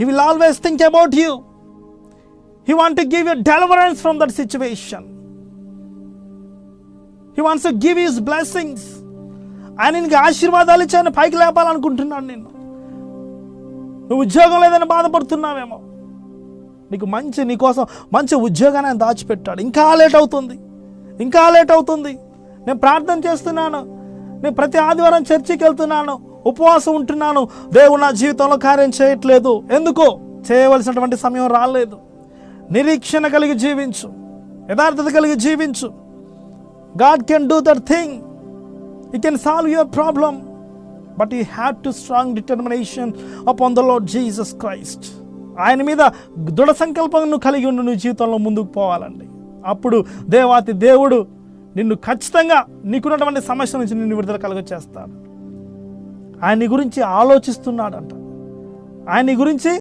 He will always think about you. He wants to give you deliverance from that situation. He wants to give you His blessings. ఆయన నీకు ఆశీర్వాదాలు ఇచ్చి ఆయన పైకి లేపాలనుకుంటున్నాడు. నువ్వు ఉద్యోగం లేదని బాధపడుతున్నావేమో, నీకోసం మంచి ఉద్యోగాన్ని ఆయన దాచిపెట్టాడు. ఇంకా లేట్ అవుతుంది. నేను ప్రార్థన చేస్తున్నాను, నేను ప్రతి ఆదివారం చర్చికి వెళ్తున్నాను, ఉపవాసం ఉంటున్నాను, దేవుడు నా జీవితంలో కార్యం చేయట్లేదు. ఎందుకో? చేయవలసినటువంటి సమయం రాలేదు. నిరీక్షణ కలిగి జీవించు, యథార్థత కలిగి జీవించు. God can do that thing. He can solve your problem, but you have to strong determination upon the Lord Jesus Christ. ఆయన మీద దృఢ సంకల్పం నువ్వు కలిగి ఉండి నువ్వు జీవితంలో ముందుకు పోవాలండి. అప్పుడు దేవాతి దేవుడు నిన్ను ఖచ్చితంగా నీకున్నటువంటి సమస్య నుంచి నిన్ను విడుదల కలుగచేస్తాడు. ఆయన గురించి ఆలోచిస్తున్నాడంట. ఆయన గురించి